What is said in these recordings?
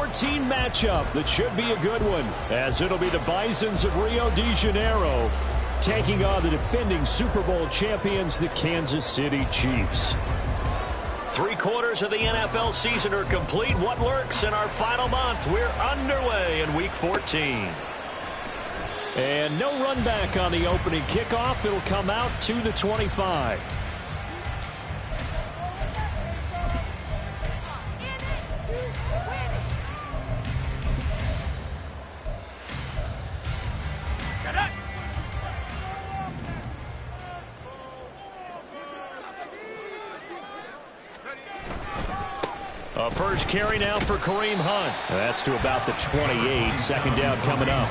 14 matchup that should be a good one, as it'll be the Bisons of Rio de Janeiro taking on the defending Super Bowl champions, the Kansas City Chiefs. 3/4 of the NFL season are complete. What lurks in our final month? We're underway in Week 14. And no run back on the opening kickoff. It'll come out to the 25. A first carry now for Kareem Hunt. That's to about the 28. Second down coming up.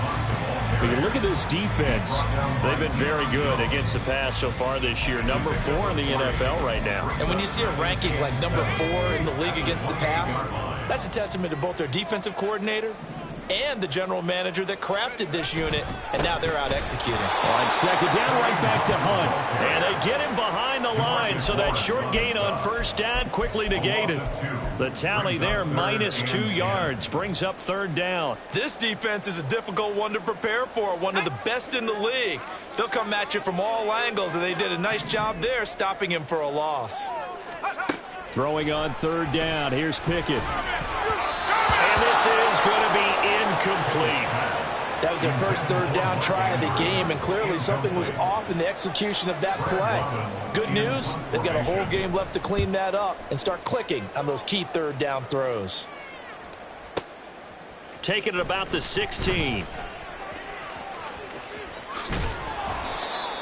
When you look at this defense, they've been very good against the pass so far this year. Number 4 in the NFL right now. And when you see a ranking like number 4 in the league against the pass, that's a testament to both their defensive coordinator and the general manager that crafted this unit, and now they're out executing. On second down, right back to Hunt. And they get him behind the line, so that short gain on first down quickly negated. The tally there, -2 yards, brings up third down. This defense is a difficult one to prepare for, one of the best in the league. They'll come at you from all angles, and they did a nice job there stopping him for a loss. Throwing on third down, here's Pickett. And this is going to be incomplete. That was their first third down try of the game, and clearly something was off in the execution of that play. Good news, they've got a whole game left to clean that up and start clicking on those key third down throws. Taking it about the 16.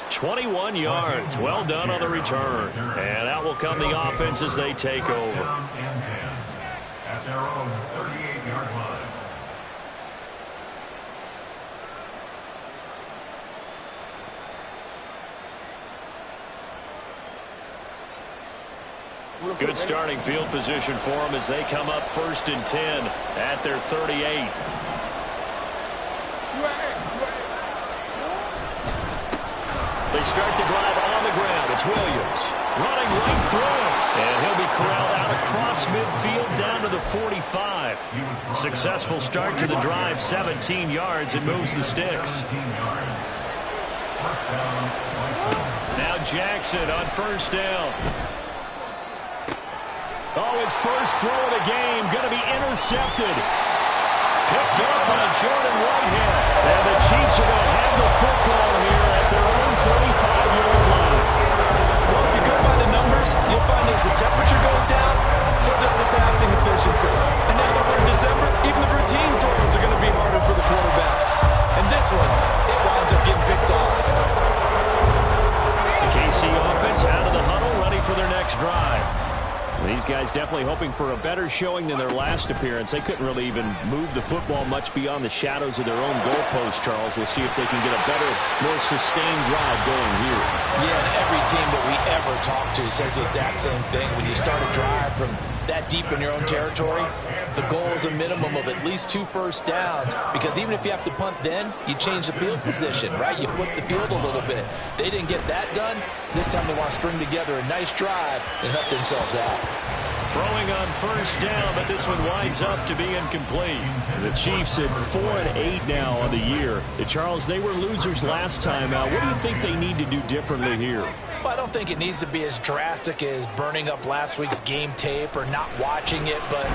21 yards. Well done on the return. And out will come the offense as they take over. At their own 38-yard line. Good starting field position for them as they come up 1st and 10 at their 38. They start the drive on the ground. It's Williams running right through him. And he'll be corralled out across midfield down to the 45. Successful start to the drive, 17 yards, and moves the sticks. Now Jackson on first down. Oh, his first throw of the game going to be intercepted. Picked up by Jordan Whitehead. And the Chiefs are going to have the football here at their own 35-yard line. Well, if you go by the numbers, you'll find as the temperature goes down, so does the passing efficiency. And now that we're in December, even the routine throws are going to be harder for the quarterbacks. And this one, it winds up getting picked off. The KC offense out of the huddle, ready for their next drive. These guys definitely hoping for a better showing than their last appearance. They couldn't really even move the football much beyond the shadows of their own goalpost, Charles. We'll see if they can get a better, more sustained drive going here. Yeah, and every team that we ever talk to says the exact same thing. When you start a drive from that deep in your own territory, the goal is a minimum of at least 2 first downs, because even if you have to punt then, you change the field position, right? You flip the field a little bit. They didn't get that done. This time they want to string together a nice drive and help themselves out. Throwing on first down, but this one winds up to be incomplete. The Chiefs at 4-8 now on the year. Charles, they were losers last time out. What do you think they need to do differently here? Well, I don't think it needs to be as drastic as burning up last week's game tape or not watching it, but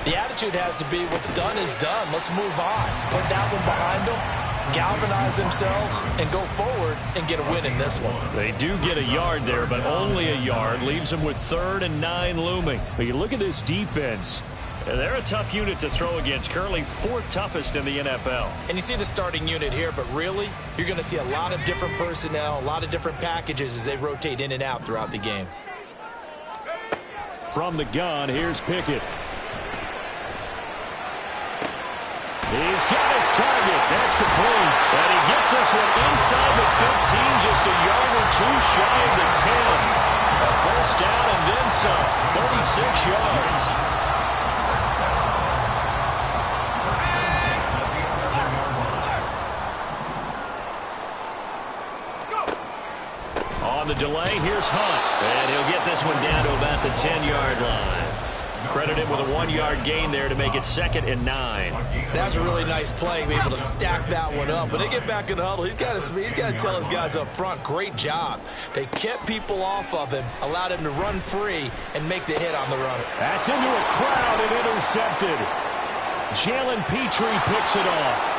the attitude has to be what's done is done. Let's move on. Put that one behind them, galvanize themselves, and go forward and get a win in this one. They do get a yard there, but only a yard. Leaves them with 3rd and 9 looming. But you look at this defense. They're a tough unit to throw against, currently 4th toughest in the NFL. And you see the starting unit here, but really, you're going to see a lot of different personnel, a lot of different packages as they rotate in and out throughout the game. From the gun, here's Pickett. He's got his target. That's complete. And he gets this one inside the 15, just a yard or 2 shy of the 10. A first down and then some, 36 yards. On the delay, here's Hunt. And he'll get this one down to about the 10-yard line. Credit him with a 1-yard gain there to make it 2nd and 9. That's a really nice play, be able to stack that one up. When they get back in the huddle, he's got to tell his guys up front, great job. They kept people off of him, allowed him to run free, and make the hit on the runner. That's into a crowd and intercepted. Jalen Petrie picks it off.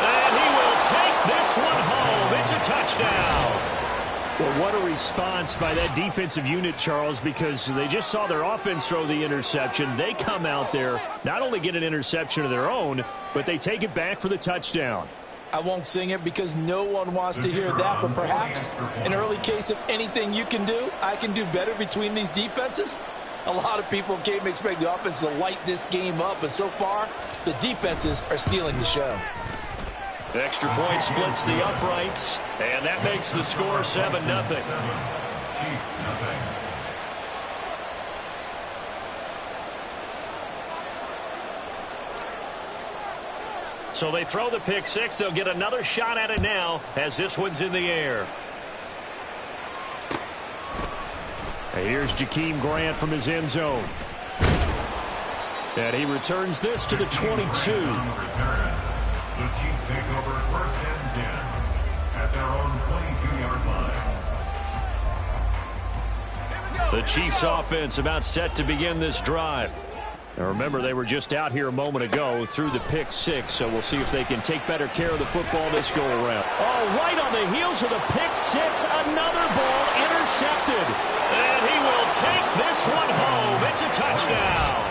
And he will take this one home. It's a touchdown. Well, what a response by that defensive unit, Charles, because they just saw their offense throw the interception. They come out there, not only get an interception of their own, but they take it back for the touchdown. I won't sing it because no one wants to hear that, but perhaps an early case of anything you can do, I can do better between these defenses. A lot of people came to expect the offense to light this game up, but so far, the defenses are stealing the show. Extra point splits the uprights, and that makes the score 7-0. So they throw the pick six. They'll get another shot at it now as this one's in the air. And here's Jakeem Grant from his end zone. And he returns this to the 22. The Chiefs take over 1st and 10 at their own 22-yard line. The Chiefs offense about set to begin this drive. Now remember, they were just out here a moment ago through the pick six, so we'll see if they can take better care of the football this go around. Oh, right on the heels of the pick six, another ball intercepted. And he will take this one home. It's a touchdown.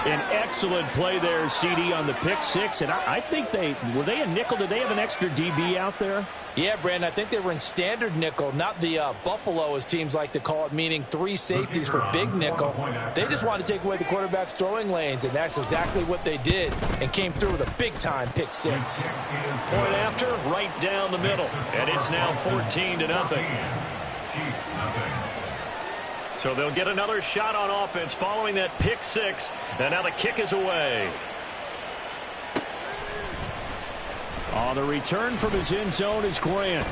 An excellent play there, CD, on the pick six. And I think were they a nickel? Did they have an extra DB out there? Yeah, Brandon, I think they were in standard nickel, not the Buffalo, as teams like to call it, meaning 3 safeties for big nickel. They just wanted to take away the quarterback's throwing lanes, and that's exactly what they did and came through with a big-time pick six. Point after, right down the middle. And it's now 14-0. So they'll get another shot on offense following that pick six. And now the kick is away. On the return from his end zone is Grant.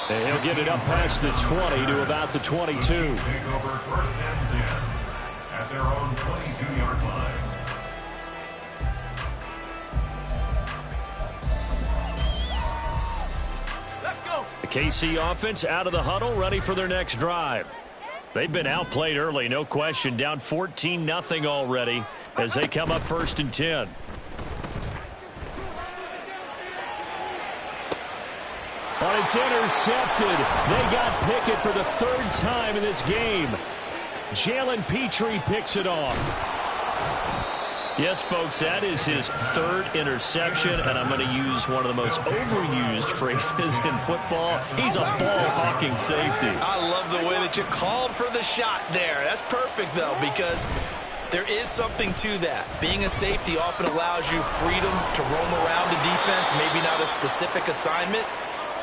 And he'll get it up past the 20 to about the 22. Take over 1st and 10 at their own 22-yard line. Let's go. The KC offense out of the huddle, ready for their next drive. They've been outplayed early, no question. Down 14-0 already as they come up 1st and 10. But it's intercepted. They got Pickett for the 3rd time in this game. Jalen Petrie picks it off. Yes, folks, that is his 3rd interception, and I'm going to use one of the most overused phrases in football. He's a ball-hawking safety. I love the way that you called for the shot there. That's perfect, though, because there is something to that. Being a safety often allows you freedom to roam around the defense, maybe not a specific assignment.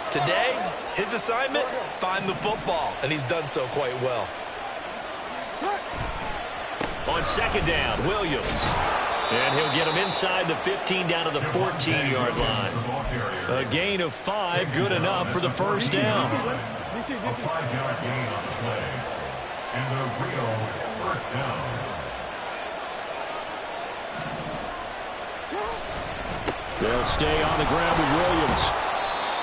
Today, his assignment, find the football, and he's done so quite well. On 2nd down, Williams. And he'll get him inside the 15 down to the 14-yard line. A gain of 5, good enough for the 1st down. A 5-yard gain on the play. And a real 1st down. They'll stay on the ground with Williams.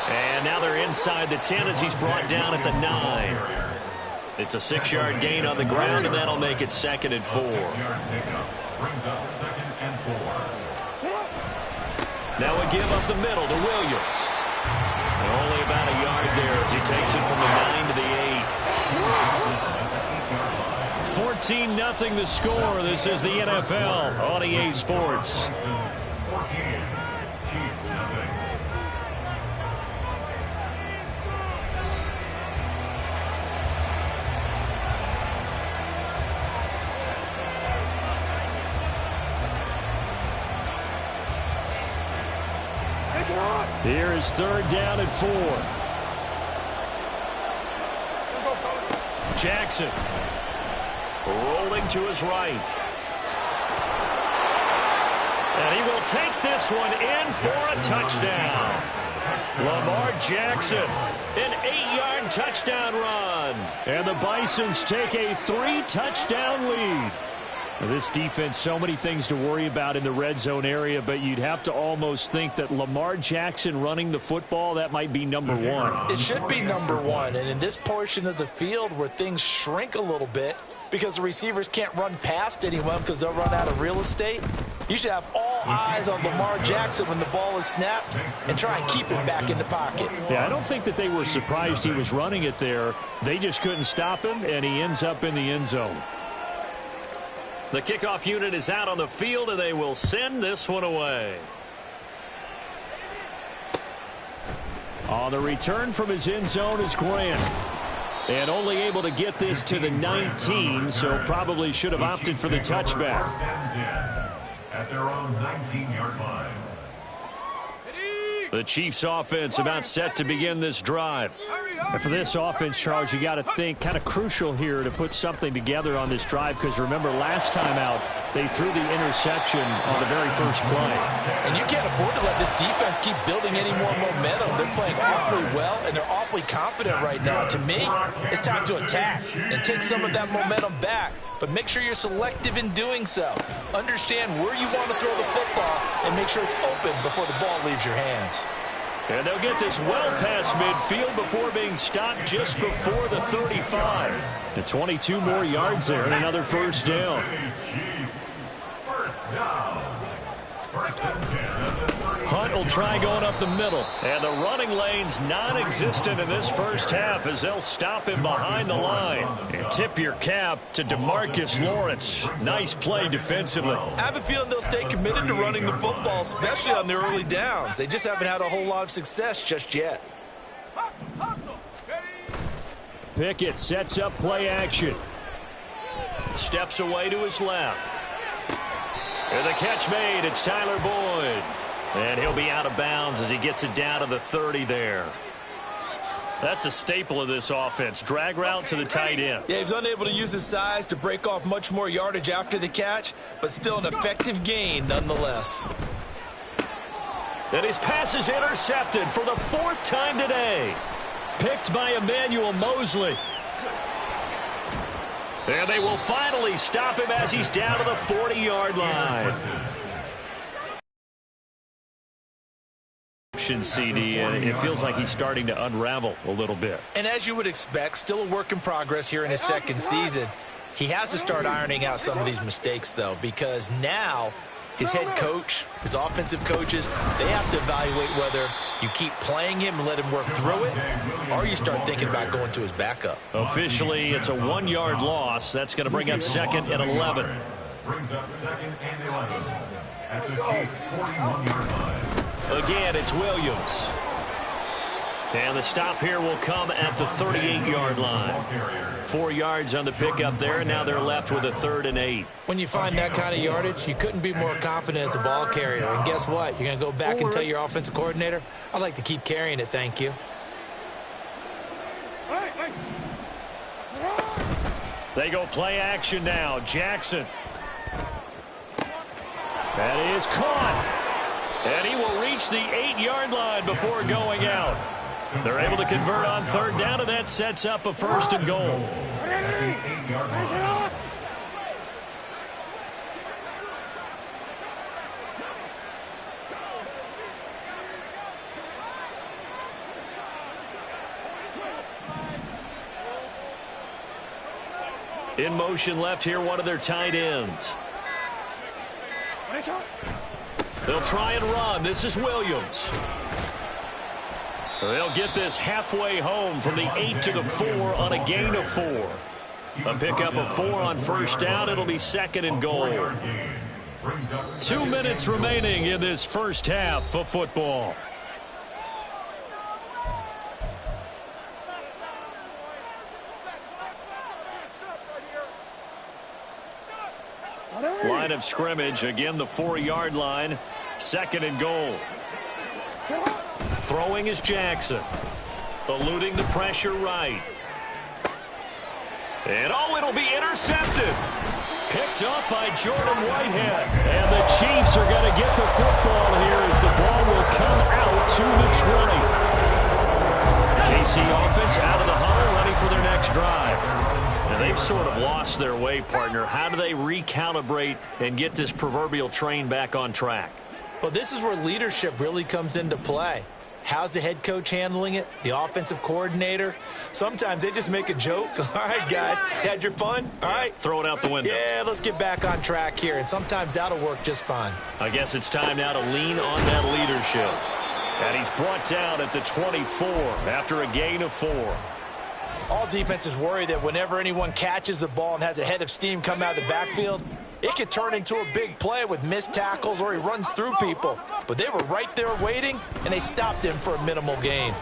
And now they're inside the 10 as he's brought down at the 9. It's a 6-yard gain on the ground, and that'll make it 2nd and 4. 6-yard pickup brings up 2nd and 4. Now a give up the middle to Williams. And only about a yard there as he takes it from the 9 to the 8. 14-0 the score. This is the NFL on EA Sports. 14, Chiefs nothing. Here is 3rd down and 4. Jackson rolling to his right. And he will take this one in for a touchdown. Lamar Jackson, an 8-yard touchdown run. And the Bisons take a 3-touchdown lead. This defense, so many things to worry about in the red zone area, but you'd have to almost think that Lamar Jackson running the football, that might be number one. It should be number one, and in this portion of the field where things shrink a little bit because the receivers can't run past anyone because they'll run out of real estate, you should have all eyes on Lamar Jackson when the ball is snapped and try and keep him back in the pocket. Yeah, I don't think that they were surprised he was running it there. They just couldn't stop him, and he ends up in the end zone. The kickoff unit is out on the field, and they will send this one away. On the return from his end zone is Grant. And only able to get this to the 19, so probably should have opted for the touchback. At their own 19-yard line. The Chiefs offense about set to begin this drive. And for this offense, Charles, you got to think kind of crucial here to put something together on this drive, because remember last time out they threw the interception on the very first play. And you can't afford to let this defense keep building any more momentum. They're playing awfully well, and they're awfully confident right now. To me, it's time to attack and take some of that momentum back. But make sure you're selective in doing so. Understand where you want to throw the football and make sure it's open before the ball leaves your hands. And they'll get this well past midfield before being stopped just before the 35. The 22 more yards there and another first down. First down. First and 10 at the 30. Hunt will try going up the middle. And the running lane's non-existent in this first half as they'll stop him behind the line. And tip your cap to DeMarcus Lawrence. Nice play defensively. I have a feeling they'll stay committed to running the football, especially on their early downs. They just haven't had a whole lot of success just yet. Pickett sets up play action. Steps away to his left. And the catch made. It's Tyler Boyd. And he'll be out of bounds as he gets it down to the 30 there. That's a staple of this offense. Drag route to the tight end. Yeah, he's unable to use his size to break off much more yardage after the catch, but still an effective gain nonetheless. And his pass is intercepted for the 4th time today. Picked by Emmanuel Mosley. And they will finally stop him as he's down to the 40-yard line. CD, and it feels like he's starting to unravel a little bit. And as you would expect, still a work in progress here in his second season. He has to start ironing out some of these mistakes, though, because now his head coach, his offensive coaches, they have to evaluate whether you keep playing him and let him work through it, or you start thinking about going to his backup. Officially, it's a 1-yard loss. That's going to bring up 2nd and 11. Brings up 2nd and 11 at the Chiefs' 41-yard line. Again, it's Williams. And the stop here will come at the 38-yard line. 4 yards on the pickup there, and now they're left with a 3rd and 8. When you find that kind of yardage, you couldn't be more confident as a ball carrier. And guess what? You're going to go back and tell your offensive coordinator, I'd like to keep carrying it, thank you. They go play action now. Jackson. That is caught. And he will reach the 8-yard line before going out. They're able to convert on 3rd down, and that sets up a 1st and goal. In motion left here, one of their tight ends. They'll try and run. This is Williams. They'll get this halfway home from the 8 to the 4 on a gain of 4. A pickup of 4 on 1st down. It'll be 2nd and goal. 2 minutes remaining in this first half of football. Line of scrimmage, again the 4-yard line. 2nd and goal. Throwing is Jackson. Eluding the pressure right. And it'll be intercepted. Picked up by Jordan Whitehead. And the Chiefs are going to get the football here as the ball will come out to the 20. KC offense out of the huddle, ready for their next drive. Now, they've sort of lost their way, partner. How do they recalibrate and get this proverbial train back on track? Well, this is where leadership really comes into play. How's the head coach handling it? The offensive coordinator? Sometimes they just make a joke. All right, guys, had your fun? All right. Throw it out the window. Yeah, let's get back on track here. And sometimes that'll work just fine. I guess it's time now to lean on that leadership. And he's brought down at the 24 after a gain of 4. All defenses worry that whenever anyone catches the ball and has a head of steam come out of the backfield, it could turn into a big play with missed tackles or he runs through people. But they were right there waiting, and they stopped him for a minimal gain.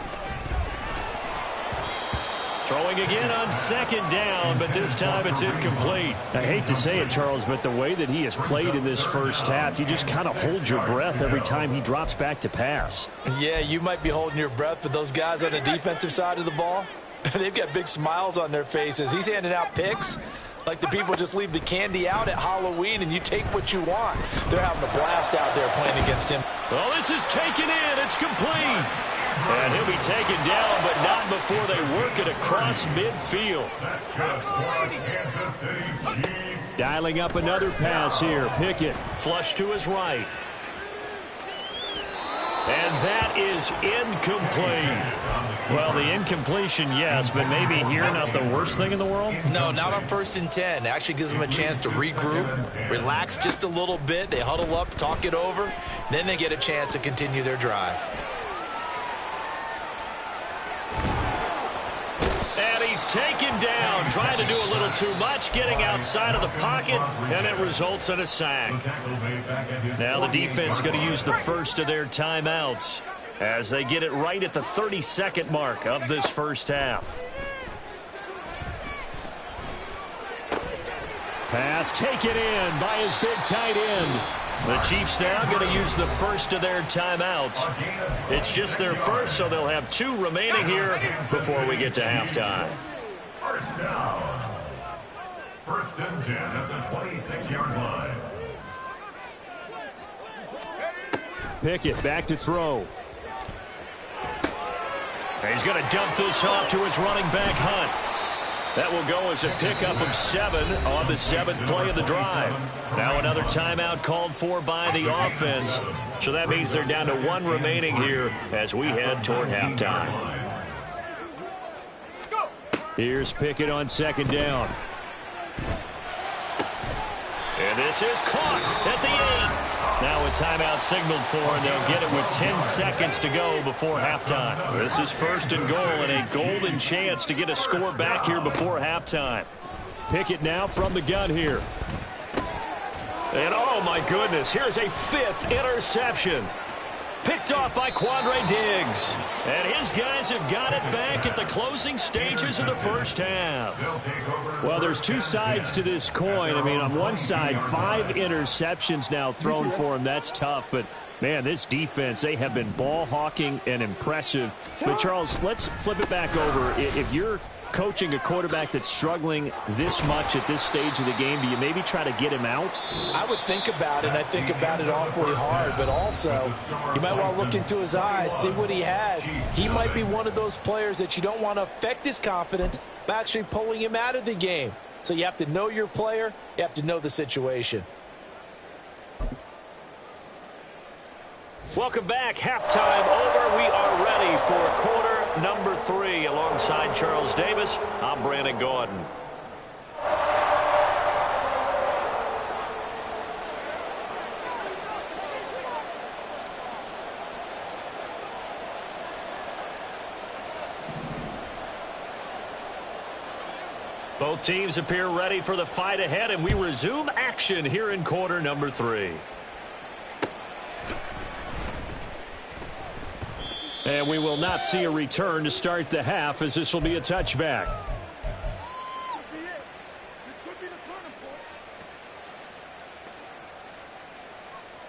Throwing again on second down, but this time it's incomplete. I hate to say it, Charles, but the way that he has played in this first half, you just kind of hold your breath every time he drops back to pass. Yeah, you might be holding your breath, but those guys on the defensive side of the ball, they've got big smiles on their faces. He's handing out picks like the people just leave the candy out at Halloween and you take what you want. They're having a blast out there playing against him. Well, this is taken in. It's complete. And he'll be taken down, but not before they work it across midfield. Dialing up another pass here. Pickett flush to his right. And that is incomplete. Well, the incompletion, yes, but maybe here not the worst thing in the world? No, not on 1st and 10. It actually gives them a chance to regroup, relax just a little bit. They huddle up, talk it over. Then they get a chance to continue their drive. And he's taken down, trying to do a little too much, getting outside of the pocket, and it results in a sack. Now the defense going to use the first of their timeouts as they get it right at the 32nd mark of this first half. Pass taken in by his big tight end. The Chiefs now going to use the first of their timeouts. It's just their first, so they'll have 2 remaining here before we get to halftime. First down. 1st and 10 at the 26-yard line. Pickett back to throw. And he's going to dump this off to his running back, Hunt. That will go as a pickup of 7 on the 7th play of the drive. Now another timeout called for by the offense. So that means they're down to 1 remaining here as we head toward halftime. Here's Pickett on 2nd down. And this is caught at the 8. Now a timeout signaled for, and they'll get it with 10 seconds to go before halftime. This is 1st and goal and a golden chance to get a score back here before halftime. Pickett now from the gun here. And oh my goodness, here's a 5th interception. Picked off by Quandre Diggs. And his guys have got it back at the closing stages of the first half. Well, there's 2 sides to this coin. I mean, on one side, 5 interceptions now thrown for him. That's tough. But, man, this defense, they have been ball hawking and impressive. But, Charles, let's flip it back over. If you're coaching a quarterback that's struggling this much at this stage of the game, do you maybe try to get him out? I would think about it, and I think about it awfully hard, but also you might want to look into his eyes, see what he has. He might be one of those players that you don't want to affect his confidence by actually pulling him out of the game. So you have to know your player, you have to know the situation. Welcome back. Halftime over. We are ready for quarter number 3. Alongside Charles Davis, I'm Brandon Gordon. Both teams appear ready for the fight ahead, and we resume action here in quarter number 3. And we will not see a return to start the half, as this will be a touchback.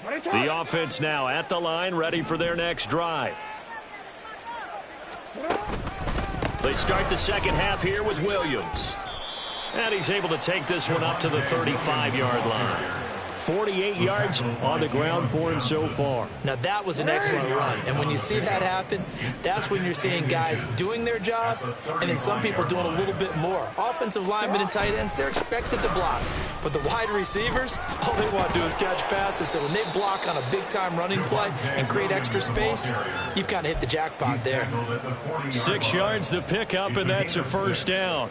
The offense now at the line, ready for their next drive. They start the second half here with Williams. And he's able to take this one up to the 35-yard line. 48 yards on the ground for him so far. Now, that was an excellent run. And when you see that happen, that's when you're seeing guys doing their job and then some people doing a little bit more. Offensive linemen and tight ends, they're expected to block. But the wide receivers, all they want to do is catch passes. So when they block on a big-time running play and create extra space, you've kind of hit the jackpot there. 6 yards the pickup, and that's a first down.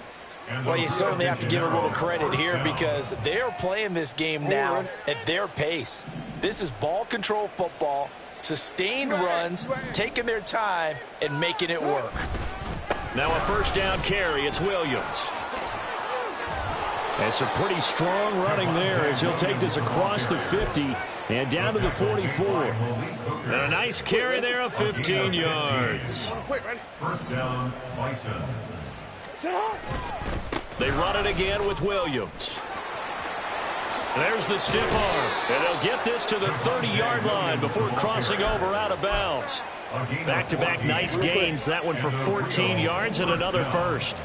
Well, you certainly have to give a little credit here because they're playing this game now at their pace. This is ball control football, sustained runs, taking their time, and making it work. Now a first down carry. It's Williams. It's a pretty strong running there as he'll take this across the 50 and down to the 44. And a nice carry there of 15 yards. First down, Bison. They run it again with Williams. There's the stiff arm. And they'll get this to the 30-yard line before crossing over out of bounds. Back-to-back nice gains. That one for 14 yards and another first.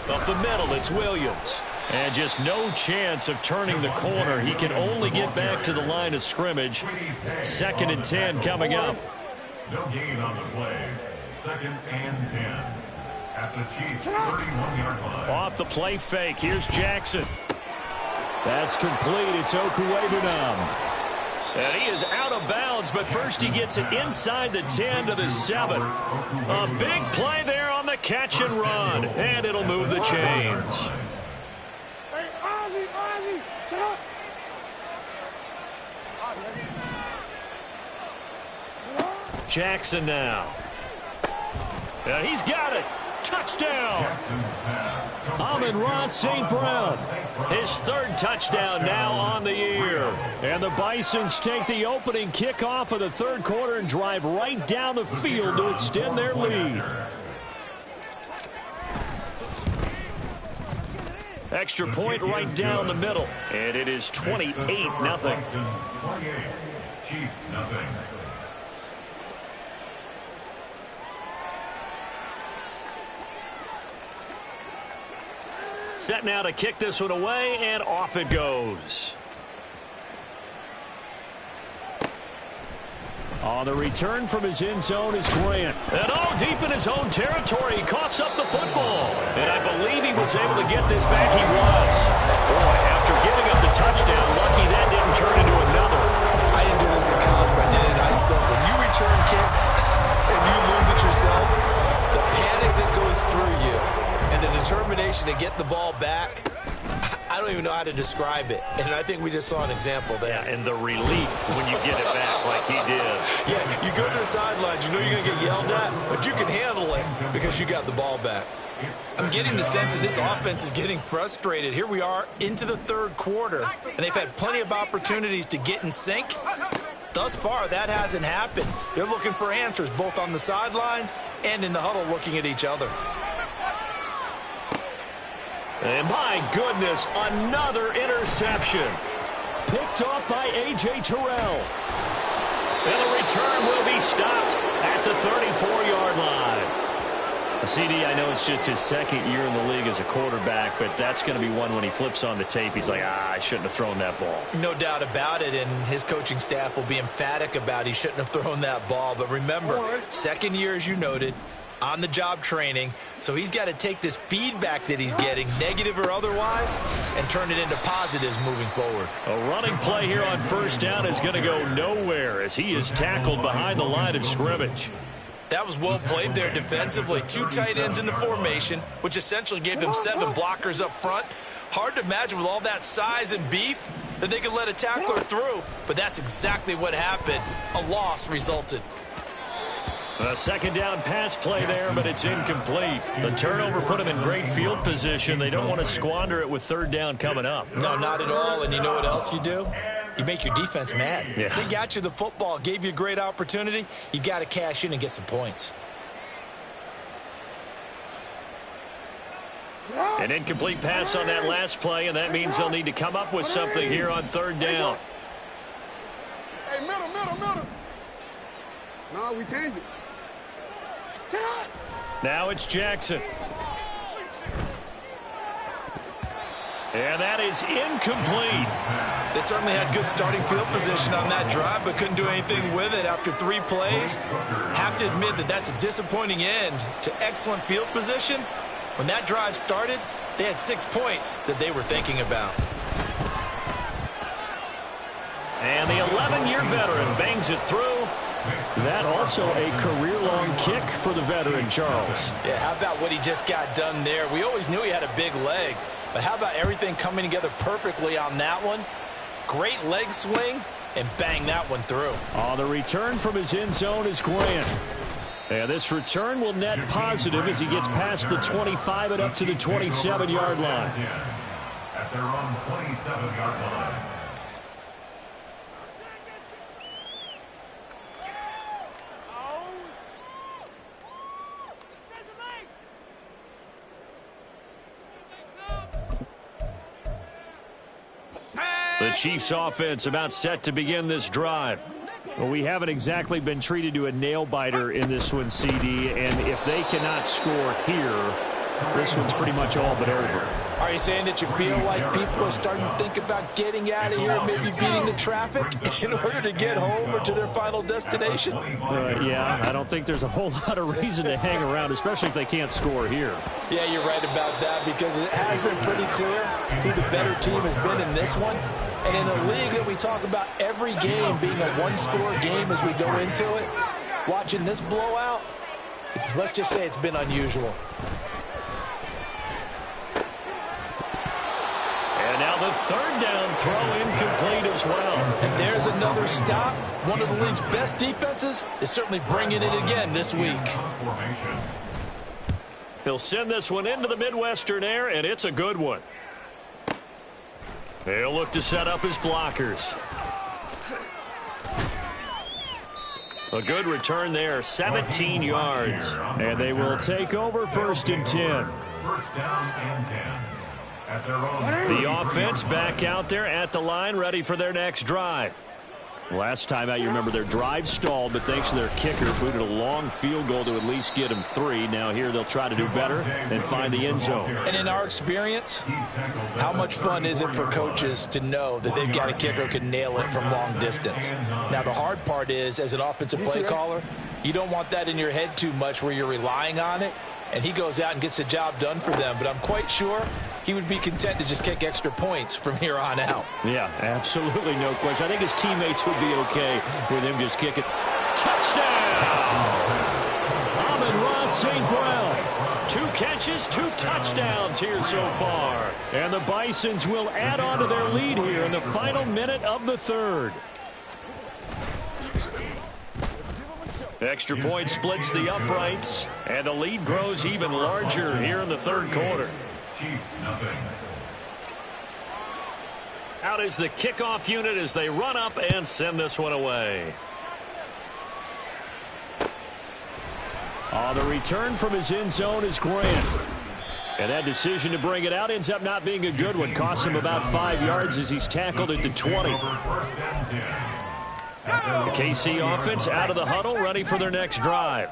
Up the middle, it's Williams. And just no chance of turning the corner. He can only get back to the line of scrimmage. 2nd and 10 coming up. No gain on the play. 2nd and 10. At the Chiefs' 31-yard line. Off the play fake. Here's Jackson. That's complete. It's Okuwebunam. And he is out of bounds, but first he gets it inside the 10 to the 7. A big play there on the catch and run. And it'll move the chains. Jackson now. And he's got it. Touchdown. Amon-Ra St. Brown. His 3rd touchdown now on the year. And the Bisons take the opening kickoff of the 3rd quarter and drive right down the field to extend their lead. Extra point right down the middle. And it is 28-0. 28. Chiefs, nothing. Set now to kick this one away, and off it goes. On the return from his end zone is Grant. And deep in his own territory, he coughs up the football. And I believe he was able to get this back. He was. Boy, after giving up the touchdown, lucky that didn't turn into another. I didn't do this in college, but I did it in high school. When you return kicks and you lose it yourself, the panic that goes through you and the determination to get the ball back, I don't even know how to describe it. And I think we just saw an example there. Yeah, and the relief when you get it back like he did. Yeah, you go to the sidelines, you know you're going to get yelled at, but you can handle it because you got the ball back. I'm getting the sense that this offense is getting frustrated. Here we are into the 3rd quarter, and they've had plenty of opportunities to get in sync. Thus far, that hasn't happened. They're looking for answers both on the sidelines and in the huddle looking at each other. And my goodness, another interception. Picked off by A.J. Terrell. And the return will be stopped at the 34-yard line. CD, I know it's just his 2nd year in the league as a quarterback, but that's going to be one when he flips on the tape. He's like, I shouldn't have thrown that ball. No doubt about it, and his coaching staff will be emphatic about he shouldn't have thrown that ball. But remember, 2nd year, as you noted, on-the-job training, so he's got to take this feedback that he's getting, negative or otherwise, and turn it into positives moving forward. A running play here on first down is going to go nowhere as he is tackled behind the line of scrimmage. That was well played there defensively. 2 tight ends in the formation, which essentially gave them 7 blockers up front. Hard to imagine with all that size and beef that they could let a tackler through, but that's exactly what happened. A loss resulted. A 2nd down pass play there, but it's incomplete. The turnover put them in great field position. They don't want to squander it with 3rd down coming up. No, not at all. And you know what else you do? You make your defense mad. Yeah. They got you the football, gave you a great opportunity. You got to cash in and get some points. An incomplete pass on that last play, and that means they'll need to come up with something here on 3rd down. Hey, middle. No, we changed it. Now it's Jackson. And that is incomplete. They certainly had good starting field position on that drive, but couldn't do anything with it after 3 plays. Have to admit that that's a disappointing end to excellent field position. When that drive started, they had 6 points that they were thinking about. And the 11-year veteran bangs it through. That also a career-long kick for the veteran, Charles. Yeah, how about what he just got done there? We always knew he had a big leg, but how about everything coming together perfectly on that one? Great leg swing, and bang that one through. On the return from his end zone is Grant. And this return will net positive as he gets past the 25 and up to the 27-yard line. At their own 27-yard line. The Chiefs offense about set to begin this drive. Well, we haven't exactly been treated to a nail-biter in this one, CD, and if they cannot score here, this one's pretty much all but over. Are you saying that you feel like people are starting to think about getting out of here, maybe beating the traffic in order to get home or to their final destination? Yeah, I don't think there's a whole lot of reason to hang around, especially if they can't score here. Yeah, you're right about that, because it has been pretty clear who the better team has been in this one. And in a league that we talk about every game being a one-score game as we go into it, watching this blowout, let's just say it's been unusual. And now the third down throw incomplete as well. And there's another stop. One of the league's best defenses is certainly bringing it again this week. He'll send this one into the Midwestern air, and it's a good one. They'll look to set up his blockers. A good return there, 17 yards. And they will take over 1st and 10. First down and 10. At their own. The offense back out there at the line, ready for their next drive. Last time out, you remember their drive stalled, but thanks to their kicker, booted a long field goal to at least get them 3. Now here they'll try to do better and find the end zone. And in our experience, how much fun is it for coaches to know that they've got a kicker who can nail it from long distance? Now the hard part is, as an offensive play caller, you don't want that in your head too much where you're relying on it, and he goes out and gets the job done for them. But I'm quite sure he would be content to just kick extra points from here on out. Yeah, absolutely no question. I think his teammates would be okay with him just kicking. Touchdown! Amon-Ra St. Brown. 2 catches, 2 touchdowns here so far. And the Bisons will add on to their lead here in the final minute of the third. Extra point splits the uprights, and the lead grows even larger here in the third quarter. Chiefs nothing. Out is the kickoff unit as they run up and send this one away. On the return from his end zone is Grant. And that decision to bring it out ends up not being a good one. Costs him about 5 yards as he's tackled at the 20. The KC offense out of the huddle, ready for their next drive.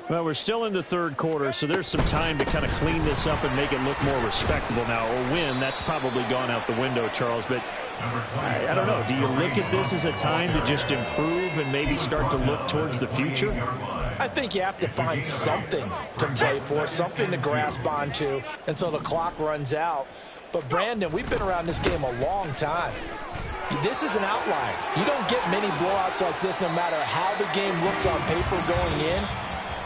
Well, we're still in the third quarter, so there's some time to kind of clean this up and make it look more respectable. Now, a win, that's probably gone out the window, Charles, but I don't know. Do you look at this as a time to just improve and maybe start to look towards the future? I think you have to find something to play for, something to grasp onto until the clock runs out. But, Brandon, we've been around this game a long time. This is an outlier. You don't get many blowouts like this no matter how the game looks on paper going in.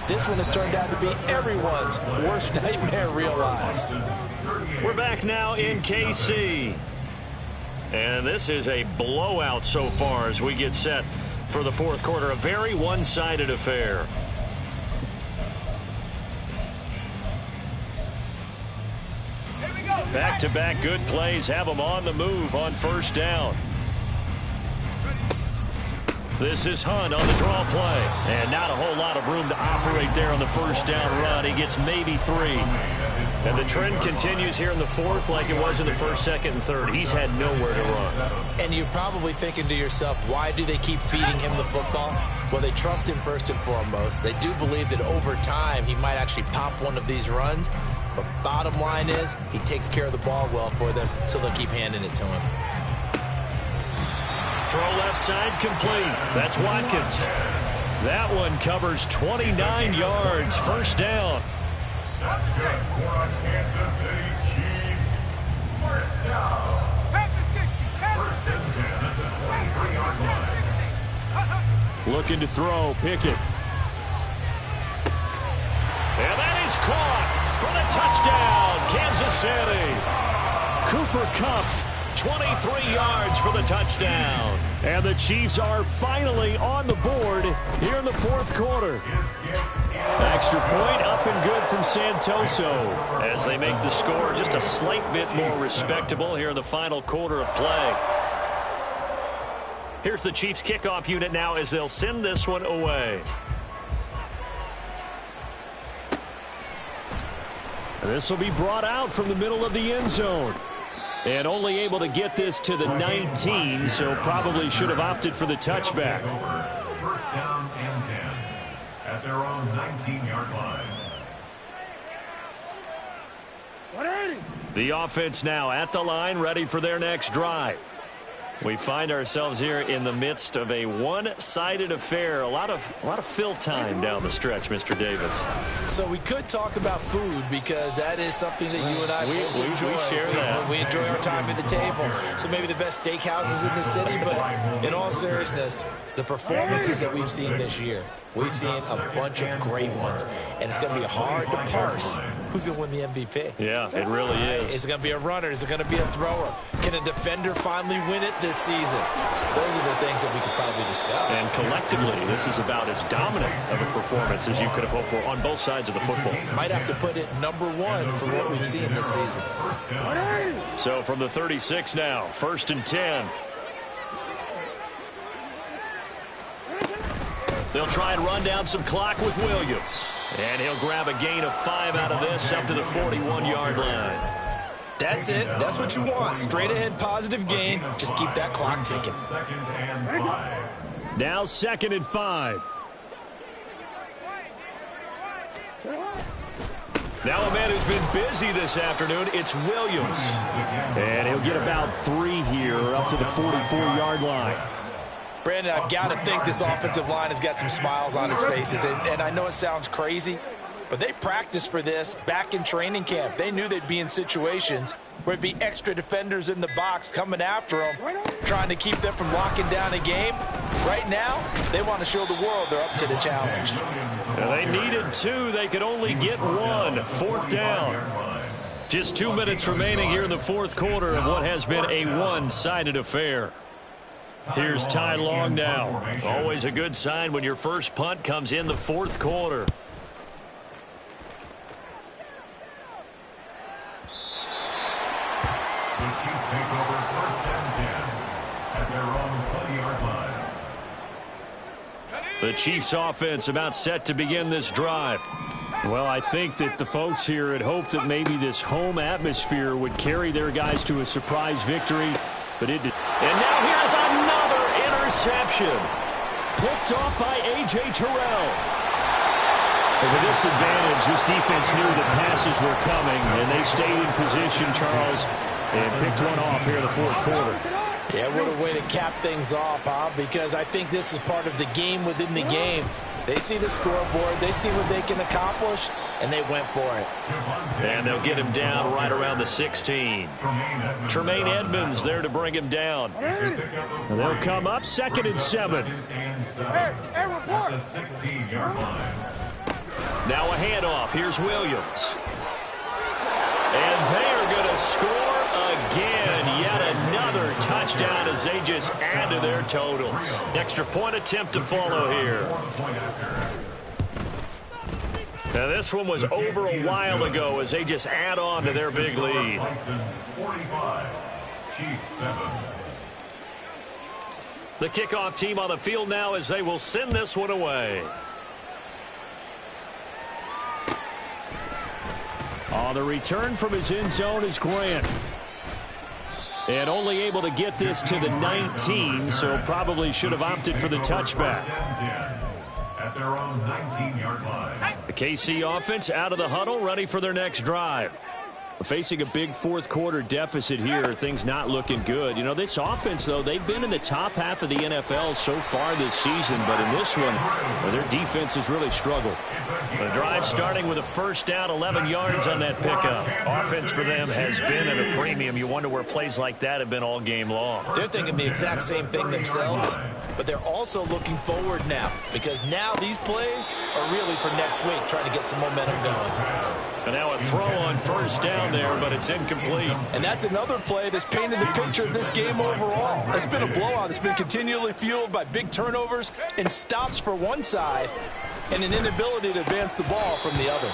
This one has turned out to be everyone's worst nightmare realized. We're back now in KC. And this is a blowout so far as we get set for the fourth quarter. A very one-sided affair. Back-to-back good plays have them on the move on first down. This is Hunt on the draw play. And not a whole lot of room to operate there on the first down run. He gets maybe 3. And the trend continues here in the fourth like it was in the first, second, and third. He's had nowhere to run. And you're probably thinking to yourself, why do they keep feeding him the football? Well, they trust him first and foremost. They do believe that over time he might actually pop one of these runs. But bottom line is, he takes care of the ball well for them, so they'll keep handing it to him. Throw left side complete. That's Watkins. That one covers 29 yards. First down. That's good for a Kansas City Chiefs. First down. First and 10 at the 23-yard line. Looking to throw. Pickett. And that is caught for the touchdown. Kansas City. Cooper Kupp. 23 yards for the touchdown. And the Chiefs are finally on the board here in the fourth quarter. Extra point up and good from Santoso as they make the score just a slight bit more respectable here in the final quarter of play. Here's the Chiefs kickoff unit now as they'll send this one away. This will be brought out from the middle of the end zone. And only able to get this to the 19, so probably should have opted for the touchback. First down and 10 at their own 19-yard line. The offense now at the line, ready for their next drive. We find ourselves here in the midst of a one-sided affair. A lot of fill time down the stretch, Mr. Davis. So we could talk about food because that is something that you and I both enjoy. We share that. We enjoy our time at the table. So maybe the best steakhouses in the city, but in all seriousness, the performances that we've seen this year, we've seen a bunch of great ones, and it's going to be hard to parse who's going to win the MVP. Yeah, it really is. Is it going to be a runner? Is it going to be a thrower? Can a defender finally win it this season? Those are the things that we could probably discuss. And collectively, this is about as dominant of a performance as you could have hoped for on both sides of the football. Might have to put it number one for what we've seen this season. So from the 36 now, first and 10. They'll try and run down some clock with Williams. And he'll grab a gain of 5 out of this up to the 41-yard line. That's it. That's what you want. Straight ahead positive gain. Just keep that clock ticking. Second and 5. Now second and 5. Now a man who's been busy this afternoon, it's Williams. And he'll get about 3 here up to the 44-yard line. Brandon, I've got to think this offensive line has got some smiles on its faces. And I know it sounds crazy, but they practiced for this back in training camp. They knew they'd be in situations where it'd be extra defenders in the box coming after them, trying to keep them from locking down a game. Right now, they want to show the world they're up to the challenge. Now they needed 2. They could only get 1. Fourth down. Just 2 minutes remaining here in the fourth quarter of what has been a one-sided affair. Here's Ty Long now. Always a good sign when your first punt comes in the fourth quarter. The Chiefs take over first and 10 at their own 20-yard line. The Chiefs offense about set to begin this drive. Well, I think that the folks here had hoped that maybe this home atmosphere would carry their guys to a surprise victory, but it did. And now here's another interception. Picked off by A.J. Terrell. And with this advantage, this defense knew that passes were coming, and they stayed in position, Charles, and picked one off here in the fourth quarter. Yeah, what a way to cap things off, huh? Because I think this is part of the game within the game. They see the scoreboard, they see what they can accomplish, and they went for it. And they'll get him down right around the 16. Tremaine Edmonds there to bring him down. And they'll come up second and 7. At the 16-yard line. Now a handoff. Here's Williams. And they are going to score again. Yet another touchdown as they just add to their totals. Extra point attempt to follow here. Now this one was over a while ago as they just add on to their big lead. 45, Chiefs 7. The kickoff team on the field now as they will send this one away. On the return from his end zone is Grant. And only able to get this to the 19, so probably should have opted for the touchback. At their own 19-yard line. The KC offense out of the huddle, ready for their next drive. Facing a big fourth-quarter deficit here, things not looking good. You know, this offense, though, they've been in the top half of the NFL so far this season, but in this one, well, their defense has really struggled. The drive starting with a first down, 11 yards on that pickup. Offense for them has been at a premium. You wonder where plays like that have been all game long. They're thinking the exact same thing themselves, but they're also looking forward now, because now these plays are really for next week, trying to get some momentum going. And now a throw on first down there, but it's incomplete. And that's another play that's painted the picture of this game overall. It's been a blowout. It's been continually fueled by big turnovers and stops for one side and an inability to advance the ball from the other.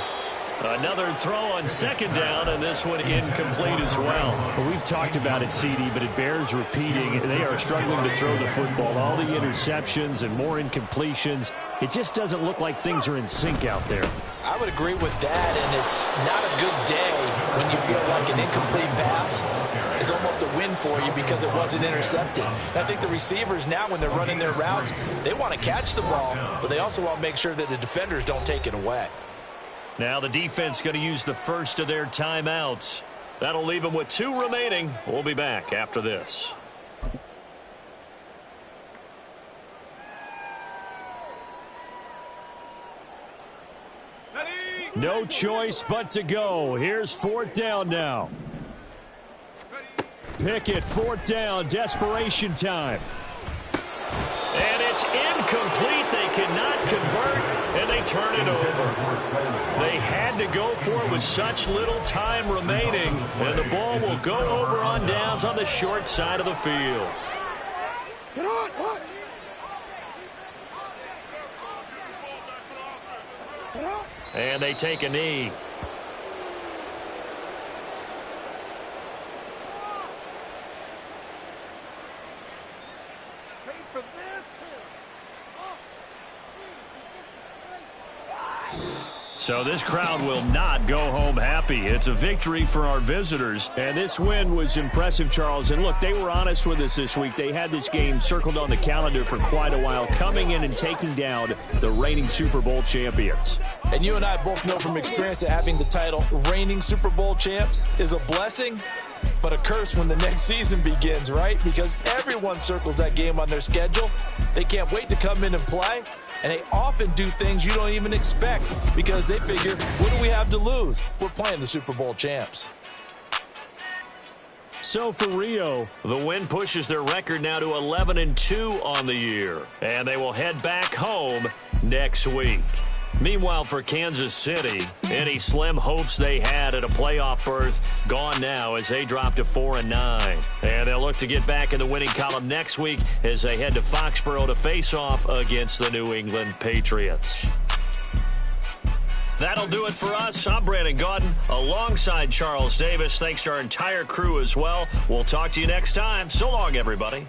Another throw on second down, and this one incomplete as well. We've talked about it, CD, but it bears repeating. They are struggling to throw the football. All the interceptions and more incompletions. It just doesn't look like things are in sync out there. I would agree with that, and it's not a good day when you feel like an incomplete pass is almost a win for you because it wasn't intercepted. And I think the receivers now, when they're running their routes, they want to catch the ball, but they also want to make sure that the defenders don't take it away. Now the defense going to use the first of their timeouts. That'll leave them with 2 remaining. We'll be back after this. No choice but to go. Here's fourth down now. Pickett, fourth down, desperation time. And it's incomplete. They cannot convert, and they turn it over. They had to go for it with such little time remaining, and the ball will go over on downs on the short side of the field. Get on, what? Get on. And they take a knee. So this crowd will not go home happy. It's a victory for our visitors. And this win was impressive, Charles. And look, they were honest with us this week. They had this game circled on the calendar for quite a while, coming in and taking down the reigning Super Bowl champions. And you and I both know from experience that having the title reigning Super Bowl champs is a blessing, but a curse when the next season begins, right? Because everyone circles that game on their schedule. They can't wait to come in and play, and they often do things you don't even expect because they figure, what do we have to lose? We're playing the Super Bowl champs. So for Rio, the win pushes their record now to 11-2 on the year, and they will head back home next week. Meanwhile, for Kansas City, any slim hopes they had at a playoff berth gone now as they drop to 4-9. And they'll look to get back in the winning column next week as they head to Foxborough to face off against the New England Patriots. That'll do it for us. I'm Brandon Gaudin alongside Charles Davis. Thanks to our entire crew as well. We'll talk to you next time. So long, everybody.